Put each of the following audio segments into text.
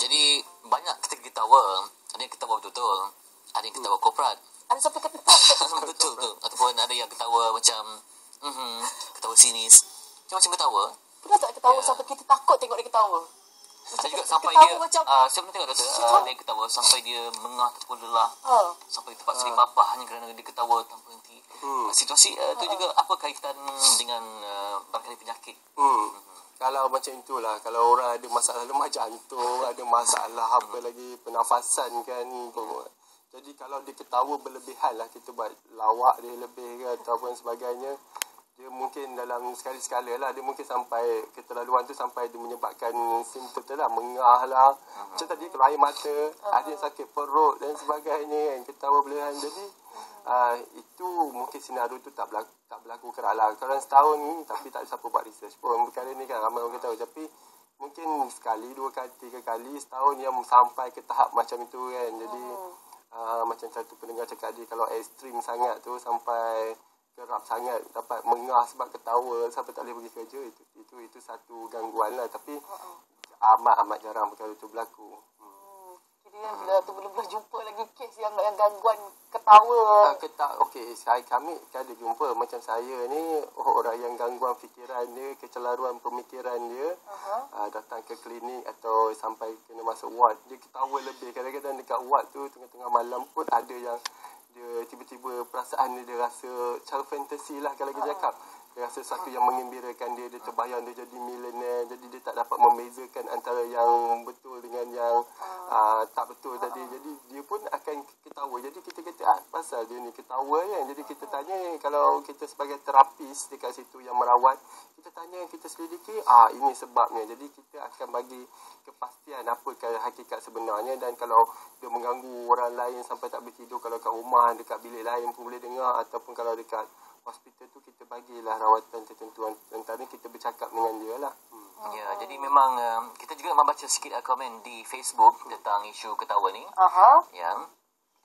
Jadi banyak kita ketawa. Ada yang ketawa betul-betul, ada yang ketawa korporat. Ada sampai ketawa. Betul. Ataupun ada yang ketawa macam ketawa sinis. Macam ketawa. Pernah tak ketawa sampai kita takut tengok dia ketawa? Ada juga sampai ketawa dia macam, saya pernah tengok doktor, ada yang ketawa sampai dia mengah ataupun lelah. Sampai terpaksa dipapah hanya kerana dia ketawa tanpa henti. Situasi itu juga apa kaitan dengan barangkali penyakit? Kalau macam itulah, kalau orang ada masalah lemah jantung, ada masalah apa lagi pernafasan kan. Jadi kalau dia ketawa berlebihan lah, kita buat lawak dia lebih ke ataupun sebagainya, dia mungkin dalam sekali-sekala lah, dia mungkin sampai keterlaluan tu sampai dia menyebabkan simptom tu lah, mengah lah. Macam tadi kalau air mata, ada yang sakit perut dan sebagainya kan, ketawa berlebihan. Jadi itu mungkin senario tu tak berlaku kerap lah. Kalau setahun ni, tapi tak ada siapa buat research pun. Perkara ni kan ramai orang ketawa. Tapi mungkin sekali, 2 kali, 3 kali setahun yang sampai ke tahap macam itu kan. Jadi macam satu pendengar cakap dia, kalau ekstrim sangat tu sampai kerap sangat dapat mengah sebab ketawa sampai tak boleh pergi kerja, itu satu gangguan lah. Tapi amat jarang perkara itu berlaku. Jadi bila tu belum jumpa lagi kes yang gangguan ketawa. Okey, kami ada jumpa macam saya ni, orang yang gangguan fikiran dia, kecelaruan pemikiran dia, datang ke klinik atau sampai kena masuk ward, dia ketawa lebih. Kadang-kadang dekat ward tu tengah-tengah malam pun ada yang dia tiba-tiba perasaan dia rasa cara fantasi lah kalau kita cakap. Dia rasa sesuatu yang mengembirakan dia terbayang dia jadi millionaire, jadi dia tak dapat membezakan antara yang betul dengan yang tak betul tadi. Jadi dia pun akan ketawa. Jadi kita kata pasal dia ni ketawa kan. Jadi kita tanya, kalau kita sebagai terapis dekat situ yang merawat, kita tanya, kita selidiki, ini sebabnya. Jadi kita akan bagi kepastian apakah hakikat sebenarnya. Dan kalau dia mengganggu orang lain sampai tak boleh tidur, kalau kat rumah, dekat bilik lain pun boleh dengar, ataupun kalau dekat hospital tu, kita bagilah rawatan tertentu. Antara kita bercakap dengan dia lah. Ya, jadi memang kita juga memang baca sikit komen di Facebook tentang isu ketawa ni. Ya.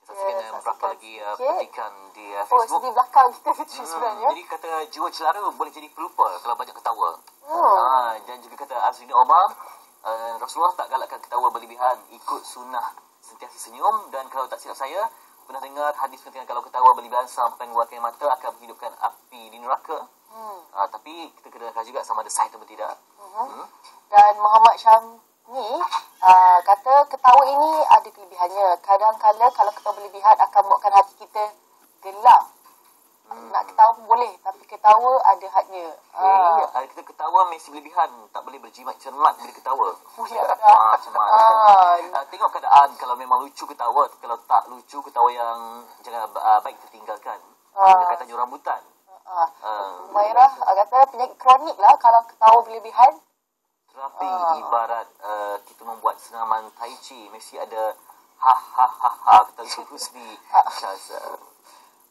Kita saksikan berapa lagi petikan di Facebook. Di belakang kita sebenarnya. Jadi kata jiwa celara boleh jadi pelupa kalau banyak ketawa. Dan juga kata Azrina Omar, Rasulullah tak galakkan ketawa berlebihan, ikut sunnah sentiasa senyum. Dan kalau tak silap saya, pernah dengar hadis penting kalau ketawa berlebihan sampai mengeluarkan mata akan menghidupkan api di neraka. Tapi kita kena dengar juga sama ada sahih atau tidak. Dan Muhammad Syam ni kata ketawa ini ada kelebihannya. Kadang-kadang kalau ketawa berlebihan akan membuatkan hati kita gelap. Nak ketawa pun boleh, tapi ketawa ada hadnya. Kita ketawa mesti berlebihan, tak boleh berjimat cermat bila ketawa. Macam mana? Tengok keadaan, kalau memang lucu ketawa, kalau tak lucu ketawa yang jangan baik tertinggalkan. Katanya rambutan. Mairah kata penyakit kronik lah kalau ketawa berlebihan. Terapi ibarat kita membuat senaman tai chi, mesti ada ha kata Husni Syazah.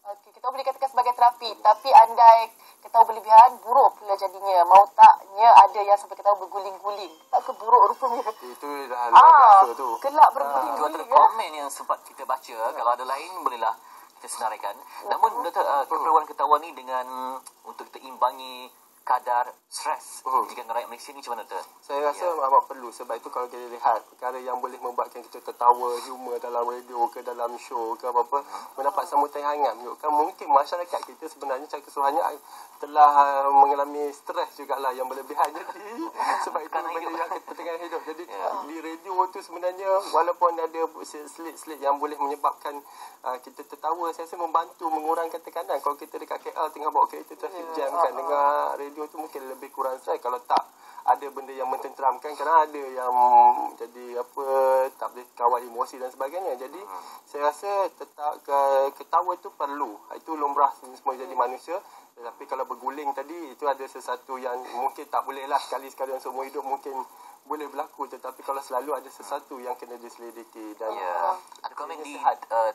Okey, kita boleh katakan sebagai terapi, tapi andai ketawa berlebihan, buruk pula jadinya. Mau taknya ada yang sampai ketawa berguling-guling. Tak ke buruk rupanya. Itu dah biasa tu. Gelap Itu berguling-guling. antara komen yang sempat kita baca. Kalau ada lain, bolehlah kita senaraikan. Namun, doktor, keperluan ketawa ni dengan untuk kita imbangi kadar stres jika rakyat Malaysia ni macam mana, doktor? Saya rasa amat perlu. Sebab itu kalau kita lihat perkara yang boleh membuatkan kita tertawa, humor dalam radio ke dalam show ke apa-apa, mendapat sambutan hangat, menunjukkan mungkin masyarakat kita sebenarnya secara keseluruhannya telah mengalami stres jugalah yang berlebihan. Jadi sebab itu benda yang kita tengah hidup. Jadi di radio tu sebenarnya walaupun ada selit-selit yang boleh menyebabkan kita tertawa, saya rasa membantu mengurangkan tekanan. Kalau kita dekat KL tengah bawa kereta traffic jam kan, dengar radio tu mungkin lebih kurang stres. Kalau tak ada benda yang mententeramkan, kerana ada yang jadi tak boleh kawal emosi dan sebagainya. Jadi saya rasa tetap ketawa tu perlu. Itu lumrah semua jadi manusia. Tetapi kalau berguling tadi, itu ada sesuatu yang mungkin tak boleh lah sekali-sekali dalam seumur hidup mungkin boleh berlaku. Tetapi kalau selalu ada sesuatu yang kena diselidiki. Dan ada komen di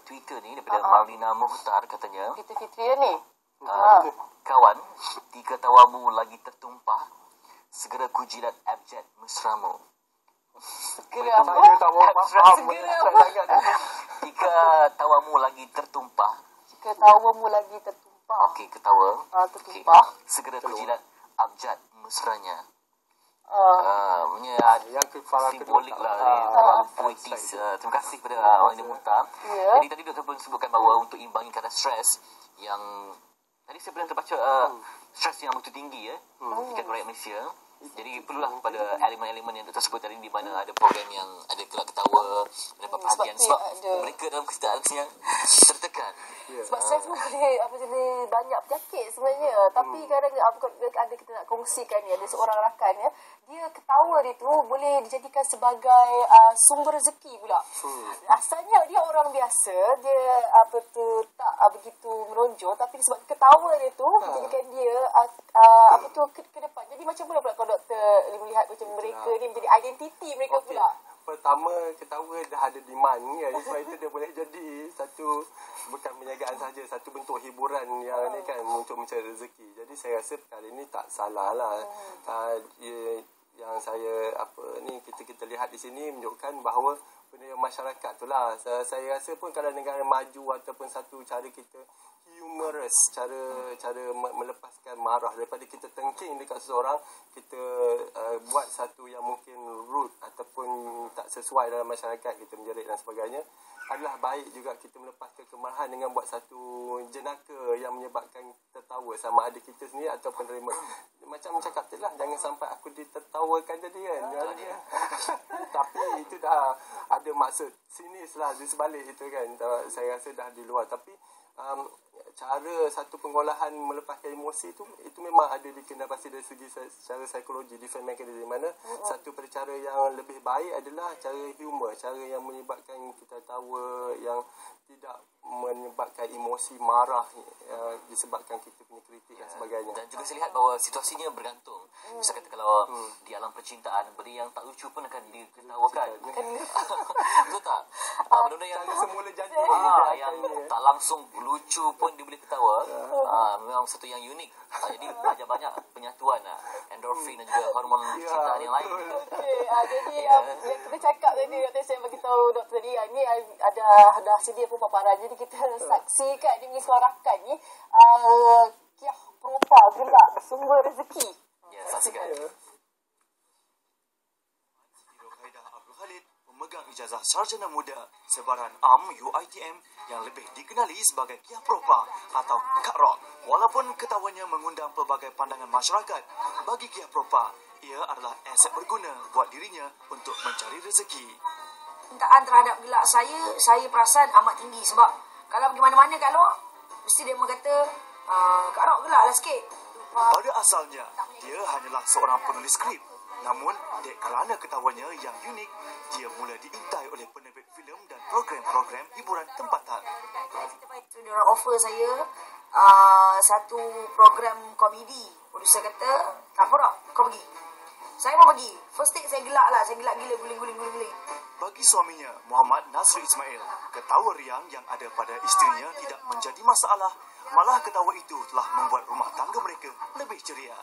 Twitter ni daripada Marlina Muhtar, katanya Kita Fitria ni. kawan, jika tawamu lagi tertumpah, segera ku jilat abjad mesramu. Segera apa? Jika tawamu lagi tertumpah. Jika tawamu lagi tertumpah. Okey, ketawa. Tertumpah. Segera ku jilat abjad mesranya. Yang kepala simbolik kedua, lah, poetis. Terima kasih kepada Awang Ida Muhtar. Jadi tadi doktor pun sebutkan bahawa untuk imbangi kadar stres yang tadi saya pernah terbaca stres yang begitu tinggi tingkat rakyat Malaysia. Jadi perlulah pada elemen-elemen yang doktor sebut tadi, di mana ada program yang ada kelak ketawa, mendapat perhatian sebab mereka dalam keadaan yang tertekan. Sebab stres pun boleh banyak penyakit sebenarnya. Tapi kadang ada kita nak kongsikan ni, ada seorang rakan dia ketawa dia tu boleh dijadikan sebagai sumber rezeki pula. Asalnya dia orang biasa, dia tak begitu menonjol, tapi sebab ketawa dia tu menjadikan dia ke depan. Jadi macam mana pula kalau doktor melihat macam mereka ni menjadi identiti mereka pula? Pertama, ketawa dah ada demand kan. Sebab itu dia boleh jadi satu, bukan perniagaan saja, satu bentuk hiburan yang ni kan, untuk mencari rezeki. Jadi saya rasa perkara ini tak salah lah. Yang saya kita lihat di sini menunjukkan bahawa benda masyarakat tu lah. Saya rasa pun kalau negara maju ataupun satu cara kita humorous, cara melepaskan marah daripada kita tengking dekat seseorang, kita buat satu yang mungkin rude ataupun tak sesuai dalam masyarakat, kita menjerit dan sebagainya, adalah baik juga kita melepaskan kemarahan dengan buat satu jenaka yang menyebabkan tertawa, sama ada kita sendiri ataupun terima. Macam cakap tu lah, jangan sampai aku ditertawakan tadi kan. Tapi itu dah ada maksud sinis lah di sebalik itu kan. Saya rasa dah di luar. Tapi cara satu pengolahan melepaskan emosi itu memang ada dikenal pasti dari segi secara psikologi, defense mechanism, mana satu cara yang lebih baik adalah cara humor, cara yang menyebabkan kita tawa, yang tidak menyebabkan emosi marah disebabkan kita punya kritik dan sebagainya. Dan juga saya lihat bahawa situasinya bergantung. Misal kata kalau di alam percintaan, benda yang tak lucu pun akan diketawakan. Betul tak? Benda yang semula jadi yang tak langsung lucu pun dia boleh ketawa. Memang satu yang unik. Jadi banyak penyatuan endorfin dan juga hormon cinta yang lain. Jadi yang kita cakap tadi, doktor saya bagi tahu doktor tadi, ni dah sedia pun paparan. Jadi kita saksikan dia punya suarakan ni Kiah Propa gelak sumber rezeki. Ya, saksikan. Memegang ijazah sarjana muda sebaran AM UiTM yang lebih dikenali sebagai Kiah Propa atau Kak Rock. Walaupun ketawanya mengundang pelbagai pandangan masyarakat, bagi Kiah Propa, ia adalah aset berguna buat dirinya untuk mencari rezeki. Cintaan terhadap gelak saya perasan amat tinggi. Sebab kalau pergi mana-mana Kak Rock, mesti dia kata, Kak Rock gelaklah sikit. Pada asalnya, dia hanyalah seorang penulis skrip. Namun, kerana ketawanya yang unik, dia mula diintai oleh penerbit filem dan program-program hiburan tempatan. Dia orang offer saya satu program komedi. Produser kata, tak apa Rock, kau pergi. Saya mau pergi. First take saya gelak lah. Saya gelak gila, guling-guling. Bagi suaminya, Muhammad Nasri Ismail, ketawa riang yang ada pada isterinya tidak menjadi masalah. Malah ketawa itu telah membuat rumah tangga mereka lebih ceria.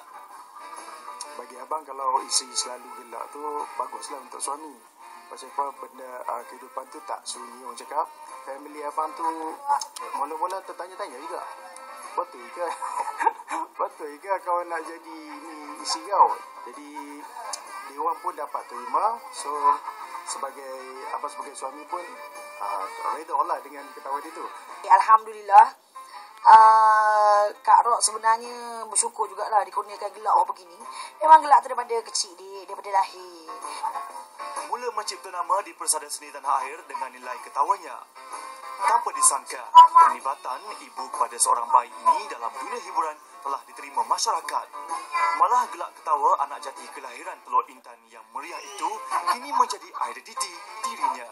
Bagi abang, kalau isteri selalu gelak tu baguslah untuk suami. Pasal apa, benda kehidupan tu tak sunyi. Orang cakap family abang tu mula-mula tertanya-tanya juga, betul ke betul ke kau nak jadi ni isteri kau. Jadi dia orang pun dapat terima. So sebagai suami pun reda lah dengan ketawa dia tu. Alhamdulillah, Kak Rock sebenarnya bersyukur jugalah dikurniakan gelak apa begini. Memang gelak tu daripada kecil dia, daripada lahir. Mula mencipta nama di persada seni tanah air dengan nilai ketawanya. Tanpa disangka, penglibatan ibu kepada seorang bayi ini dalam dunia hiburan telah diterima masyarakat. Malah gelak ketawa anak jati kelahiran Teluk Intan yang meriah itu kini menjadi identiti dirinya.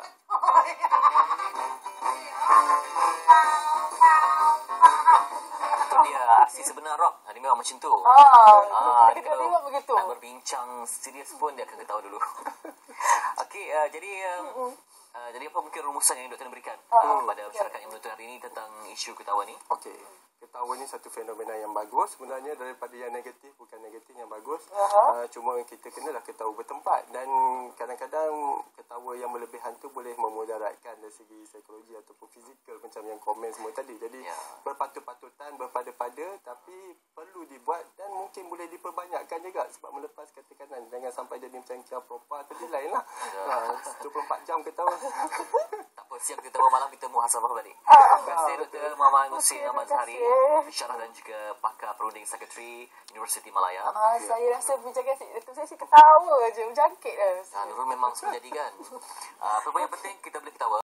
Itu dia aksi sebenar Rock. Dia memang macam tu. Dia kita tengok begitu. nak berbincang serius pun dia akan ketawa dulu. Okey, jadi apa mungkin rumusan yang doktor nak berikan kepada masyarakat yang menonton hari ini tentang isu ketawa ni? Okey, ketawa ni satu fenomena yang bagus sebenarnya, daripada yang negatif, bukan negatif yang bagus. Cuma kita kenalah ketawa bertempat, dan kadang-kadang ketawa yang berlebihan tu boleh memudaratkan dari segi psikologi ataupun fizikal macam yang komen semua tadi. Jadi berpatut-patutan, berpada-pada, tapi perlu dibuat dan mungkin boleh diperbanyakkan juga sebab melepas ketekanan. Jangan sampai jadi macam Kia Propa tu dia lain lah. 24 jam kita tahu. Tak apa, siap kita malam kita muhasabah balik. Terima kasih Dr. Muhammad Musin Ahmad Zahari, pensyarah dan juga pakar perunding sekretari Universiti Malaya. Saya rasa bincang itu saya ketawa je, berjangkit dah. Nurul memang sudah jadi kan. Apa yang penting kita boleh ketawa.